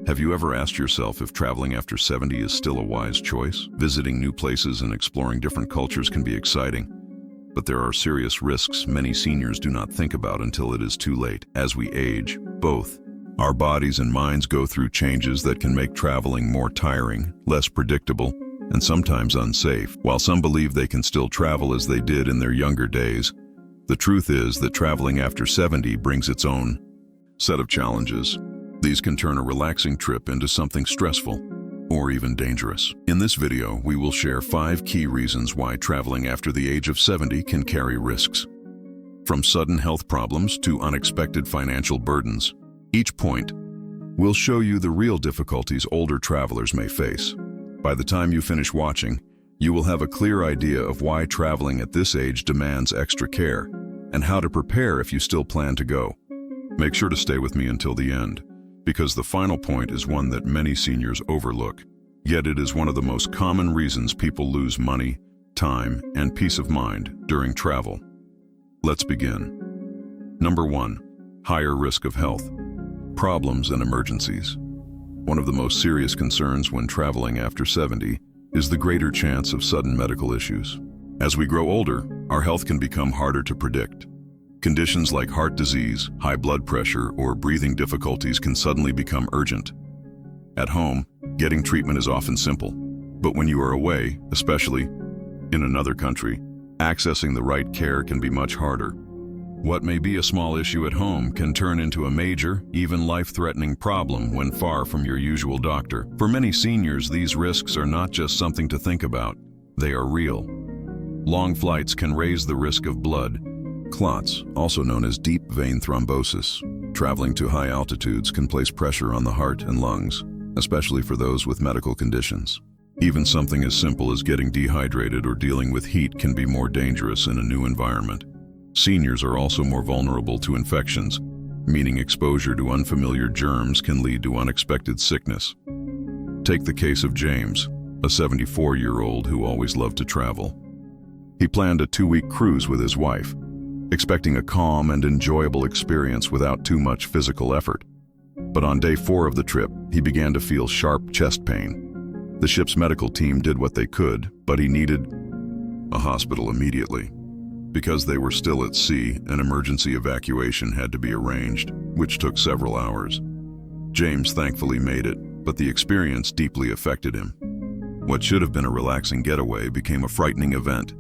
Have you ever asked yourself if traveling after 70 is still a wise choice? Visiting new places and exploring different cultures can be exciting, but there are serious risks many seniors do not think about until it is too late. As we age, both our bodies and minds go through changes that can make traveling more tiring, less predictable, and sometimes unsafe. While some believe they can still travel as they did in their younger days, the truth is that traveling after 70 brings its own set of challenges. These can turn a relaxing trip into something stressful or even dangerous. In this video, we will share 5 key reasons why traveling after the age of 70 can carry risks. From sudden health problems to unexpected financial burdens, each point will show you the real difficulties older travelers may face. By the time you finish watching, you will have a clear idea of why traveling at this age demands extra care and how to prepare if you still plan to go. Make sure to stay with me until the end, because the final point is one that many seniors overlook, yet it is one of the most common reasons people lose money, time, and peace of mind during travel. Let's begin. Number 1, higher risk of health problems and emergencies. One of the most serious concerns when traveling after 70 is the greater chance of sudden medical issues. As we grow older, our health can become harder to predict. Conditions like heart disease, high blood pressure, or breathing difficulties can suddenly become urgent. At home, getting treatment is often simple, but when you are away, especially in another country, accessing the right care can be much harder. What may be a small issue at home can turn into a major, even life-threatening problem when far from your usual doctor. For many seniors, these risks are not just something to think about, they are real. Long flights can raise the risk of blood clots, also known as deep vein thrombosis. Traveling to high altitudes can place pressure on the heart and lungs, especially for those with medical conditions. Even something as simple as getting dehydrated or dealing with heat can be more dangerous in a new environment. Seniors are also more vulnerable to infections, meaning exposure to unfamiliar germs can lead to unexpected sickness. Take the case of James, a 74-year-old who always loved to travel. He planned a 2-week cruise with his wife, expecting a calm and enjoyable experience without too much physical effort. But on day 4 of the trip, he began to feel sharp chest pain. The ship's medical team did what they could, but he needed a hospital immediately. Because they were still at sea, an emergency evacuation had to be arranged, which took several hours. James thankfully made it, but the experience deeply affected him. What should have been a relaxing getaway became a frightening event,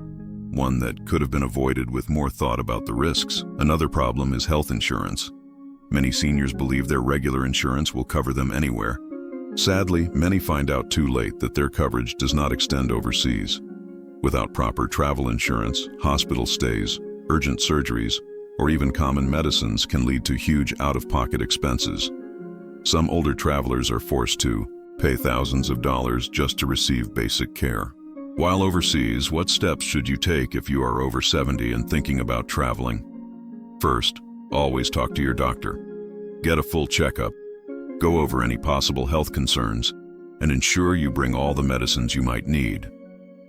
one that could have been avoided with more thought about the risks. Another problem is health insurance. Many seniors believe their regular insurance will cover them anywhere. Sadly, many find out too late that their coverage does not extend overseas. Without proper travel insurance, hospital stays, urgent surgeries, or even common medicines can lead to huge out-of-pocket expenses. Some older travelers are forced to pay thousands of dollars just to receive basic care. While overseas, what steps should you take if you are over 70 and thinking about traveling? First, always talk to your doctor. Get a full checkup, go over any possible health concerns, and ensure you bring all the medicines you might need.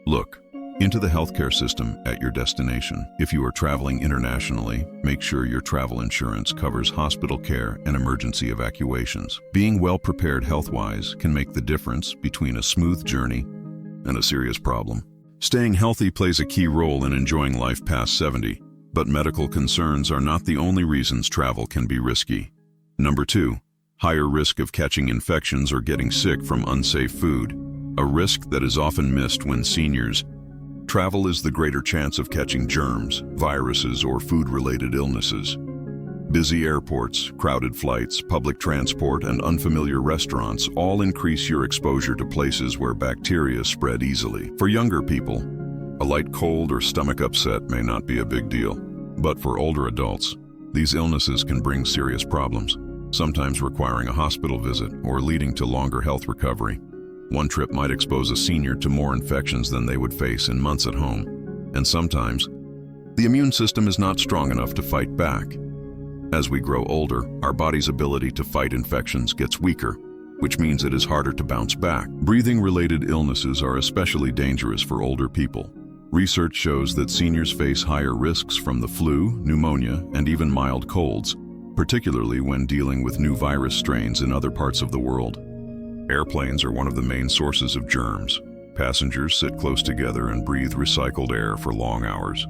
Look into the healthcare system at your destination. If you are traveling internationally, make sure your travel insurance covers hospital care and emergency evacuations. Being well prepared health-wise can make the difference between a smooth journey and a serious problem. Staying healthy plays a key role in enjoying life past 70, but medical concerns are not the only reasons travel can be risky. Number 2, higher risk of catching infections or getting sick from unsafe food, a risk that is often missed when seniors travel is the greater chance of catching germs, viruses, or food-related illnesses. Busy airports, crowded flights, public transport, and unfamiliar restaurants all increase your exposure to places where bacteria spread easily. For younger people, a light cold or stomach upset may not be a big deal. But for older adults, these illnesses can bring serious problems, sometimes requiring a hospital visit or leading to longer health recovery. One trip might expose a senior to more infections than they would face in months at home, and sometimes the immune system is not strong enough to fight back. As we grow older, our body's ability to fight infections gets weaker, which means it is harder to bounce back. Breathing-related illnesses are especially dangerous for older people. Research shows that seniors face higher risks from the flu, pneumonia, and even mild colds, particularly when dealing with new virus strains in other parts of the world. Airplanes are one of the main sources of germs. Passengers sit close together and breathe recycled air for long hours.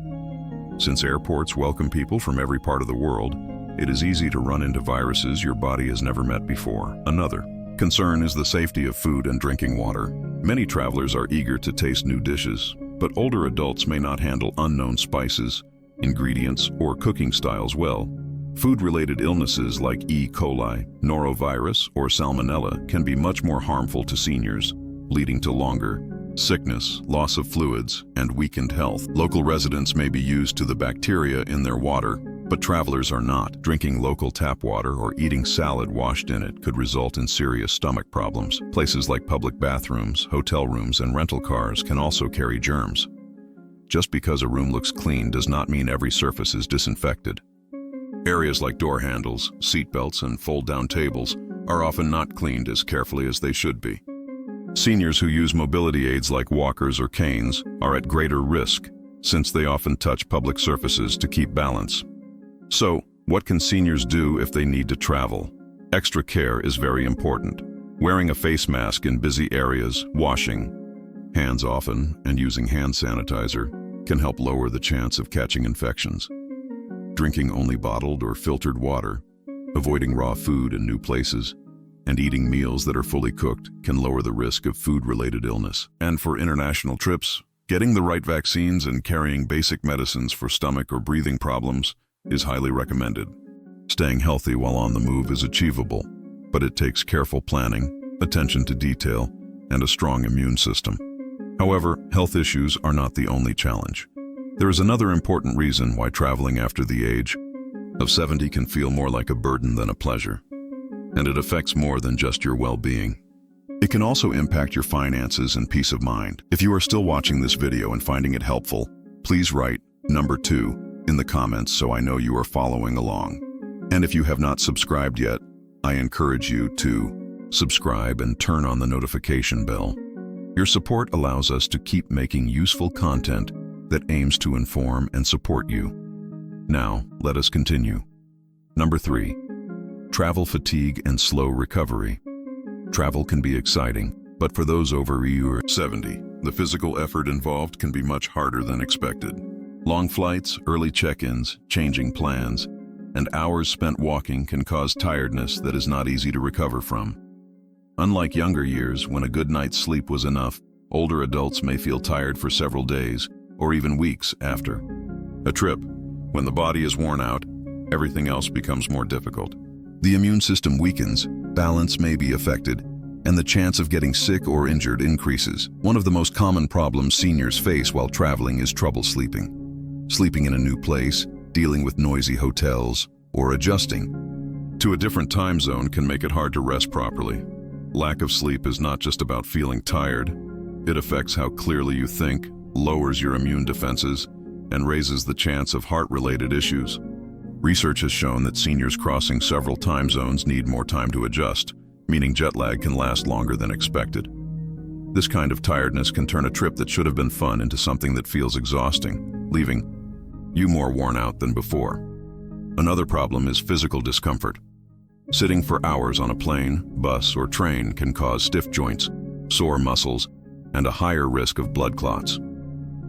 Since airports welcome people from every part of the world, it is easy to run into viruses your body has never met before. Another concern is the safety of food and drinking water. Many travelers are eager to taste new dishes, but older adults may not handle unknown spices, ingredients, or cooking styles well. Food-related illnesses like E. coli, norovirus, or salmonella can be much more harmful to seniors, leading to longer sickness, loss of fluids, and weakened health. Local residents may be used to the bacteria in their water, but travelers are not. Drinking local tap water or eating salad washed in it could result in serious stomach problems. Places like public bathrooms, hotel rooms, and rental cars can also carry germs. Just because a room looks clean does not mean every surface is disinfected. Areas like door handles, seat belts, and fold-down tables are often not cleaned as carefully as they should be. Seniors who use mobility aids like walkers or canes are at greater risk, since they often touch public surfaces to keep balance. So, what can seniors do if they need to travel? Extra care is very important. Wearing a face mask in busy areas, washing hands often, and using hand sanitizer can help lower the chance of catching infections. Drinking only bottled or filtered water, avoiding raw food in new places, and eating meals that are fully cooked can lower the risk of food-related illness. And for international trips, getting the right vaccines and carrying basic medicines for stomach or breathing problems is highly recommended. Staying healthy while on the move is achievable, but it takes careful planning, attention to detail, and a strong immune system. However, health issues are not the only challenge. There is another important reason why traveling after the age of 70 can feel more like a burden than a pleasure. And it affects more than just your well-being. It can also impact your finances and peace of mind. If you are still watching this video and finding it helpful, please write number 2 in the comments so I know you are following along. And if you have not subscribed yet, I encourage you to subscribe and turn on the notification bell. Your support allows us to keep making useful content that aims to inform and support you. Now, let us continue. Number 3. Travel fatigue and slow recovery. Travel can be exciting, but for those over 70, the physical effort involved can be much harder than expected. Long flights, early check-ins, changing plans, and hours spent walking can cause tiredness that is not easy to recover from. Unlike younger years, when a good night's sleep was enough, older adults may feel tired for several days or even weeks after a trip. When the body is worn out, everything else becomes more difficult. The immune system weakens, balance may be affected, and the chance of getting sick or injured increases. One of the most common problems seniors face while traveling is trouble sleeping. Sleeping in a new place, dealing with noisy hotels, or adjusting to a different time zone can make it hard to rest properly. Lack of sleep is not just about feeling tired. It affects how clearly you think, lowers your immune defenses, and raises the chance of heart-related issues. Research has shown that seniors crossing several time zones need more time to adjust, meaning jet lag can last longer than expected. This kind of tiredness can turn a trip that should have been fun into something that feels exhausting, leaving you more worn out than before. Another problem is physical discomfort. Sitting for hours on a plane, bus, or train can cause stiff joints, sore muscles, and a higher risk of blood clots.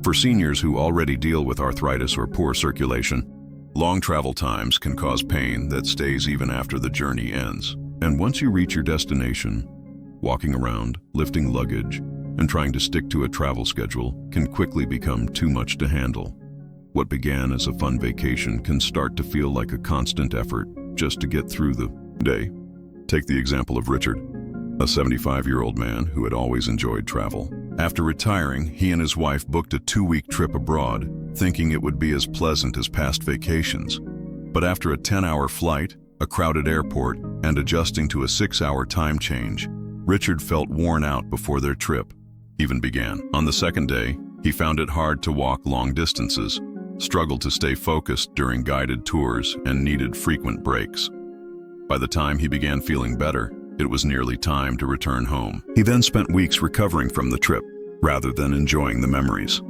For seniors who already deal with arthritis or poor circulation, long travel times can cause pain that stays even after the journey ends. And once you reach your destination, walking around, lifting luggage, and trying to stick to a travel schedule can quickly become too much to handle. What began as a fun vacation can start to feel like a constant effort just to get through the day. Take the example of Richard, a 75-year-old man who had always enjoyed travel. After retiring, he and his wife booked a 2-week trip abroad, thinking it would be as pleasant as past vacations. But after a 10-hour flight, a crowded airport, and adjusting to a 6-hour time change, Richard felt worn out before their trip even began. On the second day, he found it hard to walk long distances, struggled to stay focused during guided tours, and needed frequent breaks. By the time he began feeling better, it was nearly time to return home. He then spent weeks recovering from the trip, rather than enjoying the memories.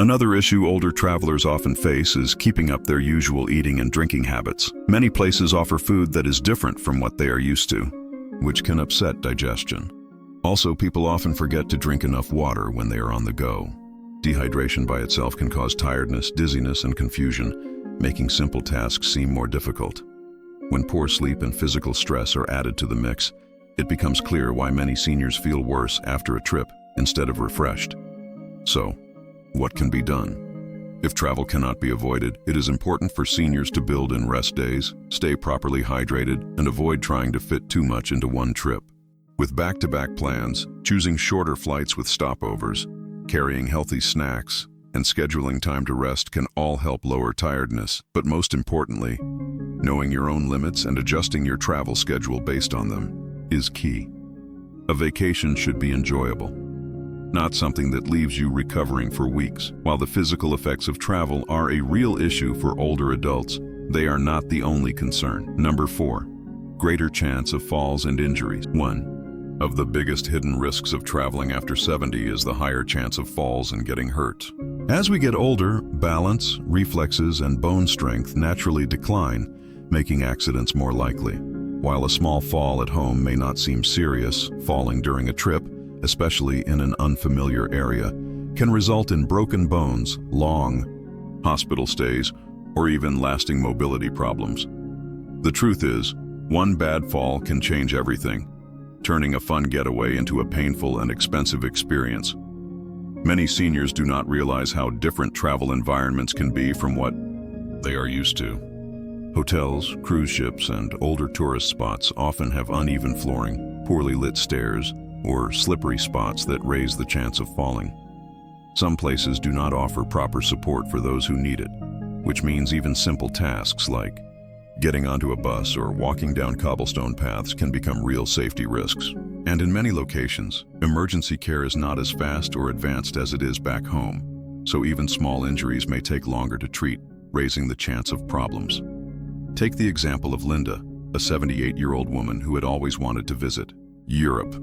Another issue older travelers often face is keeping up their usual eating and drinking habits. Many places offer food that is different from what they are used to, which can upset digestion. Also, people often forget to drink enough water when they are on the go. Dehydration by itself can cause tiredness, dizziness, and confusion, making simple tasks seem more difficult. When poor sleep and physical stress are added to the mix, it becomes clear why many seniors feel worse after a trip instead of refreshed. So, what can be done? If travel cannot be avoided, it is important for seniors to build in rest days, stay properly hydrated, and avoid trying to fit too much into one trip. With back-to-back plans, choosing shorter flights with stopovers, carrying healthy snacks, and scheduling time to rest can all help lower tiredness. But most importantly, knowing your own limits and adjusting your travel schedule based on them is key. A vacation should be enjoyable, not something that leaves you recovering for weeks. While the physical effects of travel are a real issue for older adults, they are not the only concern. Number 4, greater chance of falls and injuries. 1 of the biggest hidden risks of traveling after 70 is the higher chance of falls and getting hurt. As we get older, balance, reflexes, and bone strength naturally decline, making accidents more likely. While a small fall at home may not seem serious, falling during a trip, especially in an unfamiliar area, can result in broken bones, long hospital stays, or even lasting mobility problems. The truth is, one bad fall can change everything, turning a fun getaway into a painful and expensive experience. Many seniors do not realize how different travel environments can be from what they are used to. Hotels, cruise ships, and older tourist spots often have uneven flooring, poorly lit stairs, or slippery spots that raise the chance of falling. Some places do not offer proper support for those who need it, which means even simple tasks like getting onto a bus or walking down cobblestone paths can become real safety risks. And in many locations, emergency care is not as fast or advanced as it is back home, so even small injuries may take longer to treat, raising the chance of problems. Take the example of Linda, a 78-year-old woman who had always wanted to visit Europe.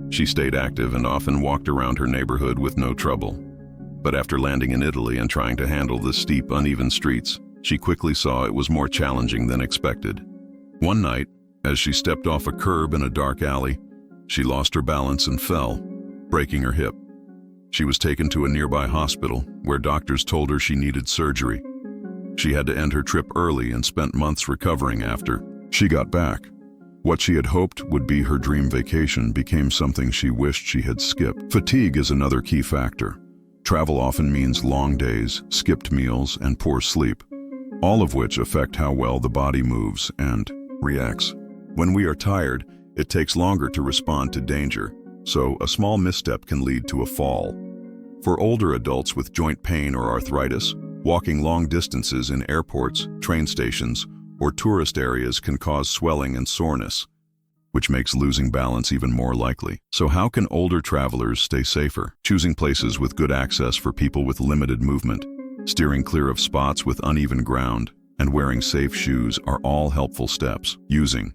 She stayed active and often walked around her neighborhood with no trouble. But after landing in Italy and trying to handle the steep, uneven streets, she quickly saw it was more challenging than expected. One night, as she stepped off a curb in a dark alley, she lost her balance and fell, breaking her hip. She was taken to a nearby hospital where doctors told her she needed surgery. She had to end her trip early and spent months recovering after she got back. What she had hoped would be her dream vacation became something she wished she had skipped. Fatigue is another key factor. Travel often means long days, skipped meals, and poor sleep, all of which affect how well the body moves and reacts. When we are tired, it takes longer to respond to danger, so a small misstep can lead to a fall. For older adults with joint pain or arthritis, walking long distances in airports, train stations, or tourist areas can cause swelling and soreness, which makes losing balance even more likely. So how can older travelers stay safer? Choosing places with good access for people with limited movement, steering clear of spots with uneven ground, and wearing safe shoes are all helpful steps. Using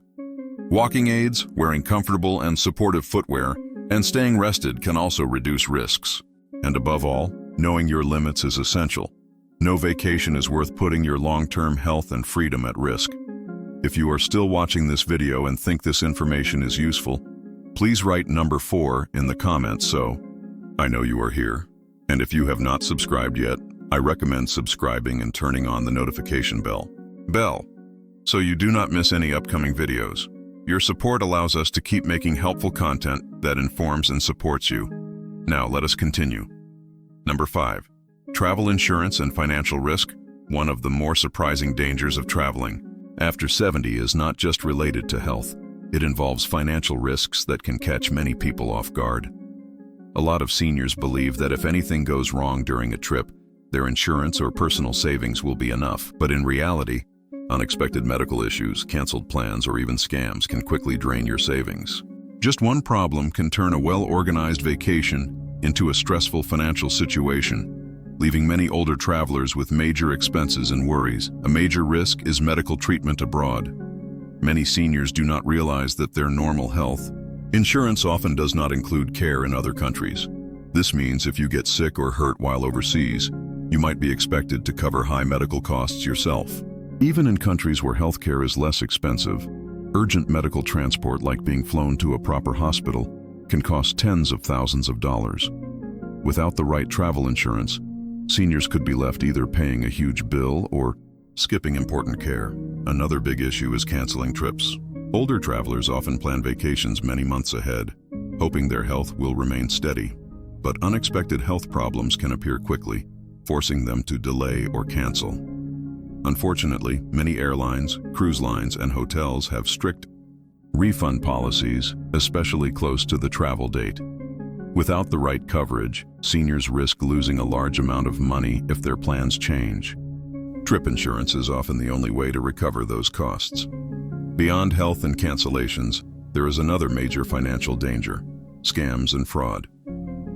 walking aids, wearing comfortable and supportive footwear, and staying rested can also reduce risks. And above all, knowing your limits is essential. No vacation is worth putting your long-term health and freedom at risk. If you are still watching this video and think this information is useful, please write number 4 in the comments so I know you are here. And if you have not subscribed yet, I recommend subscribing and turning on the notification bell, so you do not miss any upcoming videos. Your support allows us to keep making helpful content that informs and supports you. Now let us continue. Number 5. Travel insurance and financial risk. One of the more surprising dangers of traveling after 70 is not just related to health. It involves financial risks that can catch many people off guard. A lot of seniors believe that if anything goes wrong during a trip, their insurance or personal savings will be enough. But in reality, unexpected medical issues, canceled plans, or even scams can quickly drain your savings. Just one problem can turn a well-organized vacation into a stressful financial situation, leaving many older travelers with major expenses and worries. A major risk is medical treatment abroad. Many seniors do not realize that their normal health insurance often does not include care in other countries. This means if you get sick or hurt while overseas, you might be expected to cover high medical costs yourself. Even in countries where healthcare is less expensive, urgent medical transport like being flown to a proper hospital can cost tens of thousands of dollars. Without the right travel insurance, seniors could be left either paying a huge bill or skipping important care. Another big issue is canceling trips. Older travelers often plan vacations many months ahead, hoping their health will remain steady. But unexpected health problems can appear quickly, forcing them to delay or cancel. Unfortunately, many airlines, cruise lines, and hotels have strict refund policies, especially close to the travel date. Without the right coverage, seniors risk losing a large amount of money if their plans change. Trip insurance is often the only way to recover those costs. Beyond health and cancellations, there is another major financial danger: scams and fraud.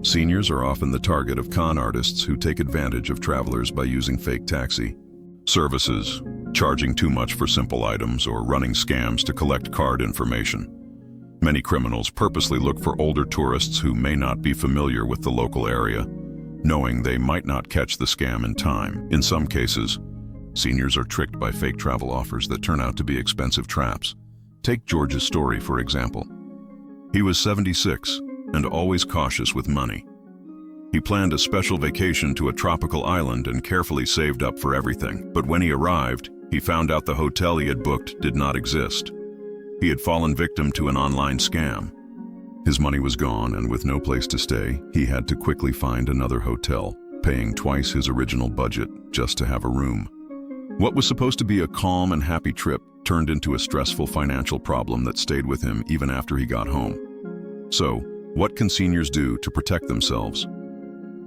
Seniors are often the target of con artists who take advantage of travelers by using fake taxi services, charging too much for simple items, or running scams to collect card information. Many criminals purposely look for older tourists who may not be familiar with the local area, knowing they might not catch the scam in time. In some cases, seniors are tricked by fake travel offers that turn out to be expensive traps. Take George's story, for example. He was 76 and always cautious with money. He planned a special vacation to a tropical island and carefully saved up for everything. But when he arrived, he found out the hotel he had booked did not exist. He had fallen victim to an online scam. His money was gone, and with no place to stay, he had to quickly find another hotel, paying twice his original budget just to have a room. What was supposed to be a calm and happy trip turned into a stressful financial problem that stayed with him even after he got home. So, what can seniors do to protect themselves?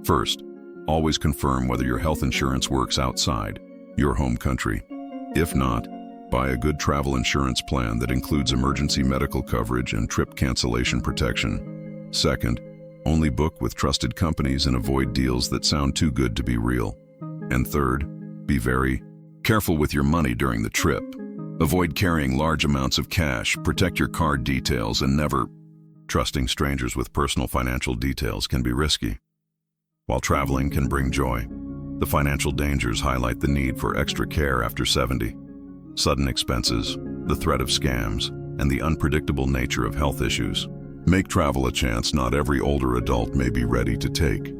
First, always confirm whether your health insurance works outside your home country. If not, buy a good travel insurance plan that includes emergency medical coverage and trip cancellation protection. Second, only book with trusted companies and avoid deals that sound too good to be real. And third, be very careful with your money during the trip. Avoid carrying large amounts of cash, protect your card details, and never trusting strangers with personal financial details can be risky. While traveling can bring joy, the financial dangers highlight the need for extra care after 70. Sudden expenses, the threat of scams, and the unpredictable nature of health issues make travel a chance not every older adult may be ready to take.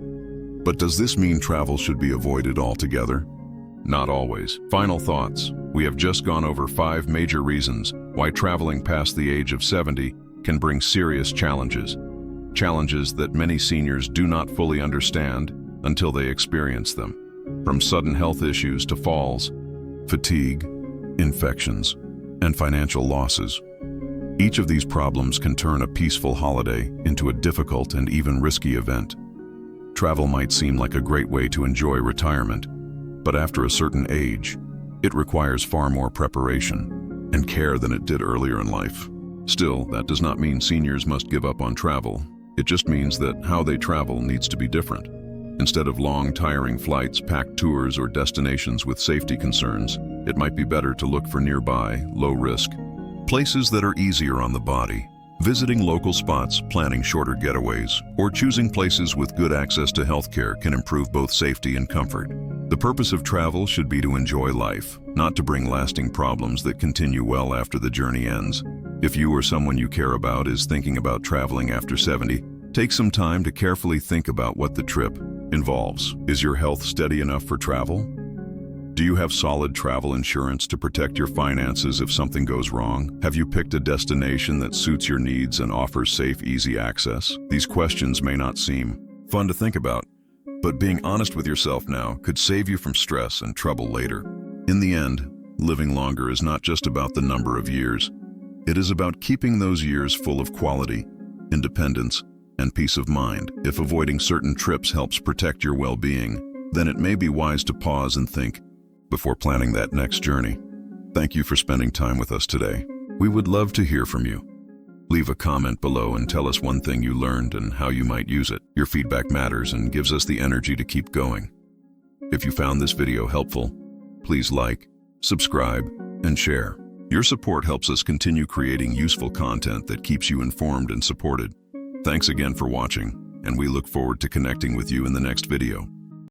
But does this mean travel should be avoided altogether? Not always. Final thoughts. We have just gone over 5 major reasons why traveling past the age of 70 can bring serious challenges. Challenges that many seniors do not fully understand until they experience them. From sudden health issues to falls, fatigue, infections, and financial losses. Each of these problems can turn a peaceful holiday into a difficult and even risky event. Travel might seem like a great way to enjoy retirement, but after a certain age, it requires far more preparation and care than it did earlier in life. Still, that does not mean seniors must give up on travel. It just means that how they travel needs to be different. Instead of long, tiring flights, packed tours, or destinations with safety concerns, it might be better to look for nearby, low-risk places that are easier on the body. Visiting local spots, planning shorter getaways, or choosing places with good access to healthcare can improve both safety and comfort. The purpose of travel should be to enjoy life, not to bring lasting problems that continue well after the journey ends. If you or someone you care about is thinking about traveling after 70, take some time to carefully think about what the trip involves. Is your health steady enough for travel? Do you have solid travel insurance to protect your finances if something goes wrong? Have you picked a destination that suits your needs and offers safe, easy access? These questions may not seem fun to think about, but being honest with yourself now could save you from stress and trouble later. In the end, living longer is not just about the number of years. It is about keeping those years full of quality, independence, and peace of mind. If avoiding certain trips helps protect your well-being, then it may be wise to pause and think before planning that next journey. Thank you for spending time with us today. We would love to hear from you. Leave a comment below and tell us one thing you learned and how you might use it. Your feedback matters and gives us the energy to keep going. If you found this video helpful, please like, subscribe, and share. Your support helps us continue creating useful content that keeps you informed and supported. Thanks again for watching, and we look forward to connecting with you in the next video.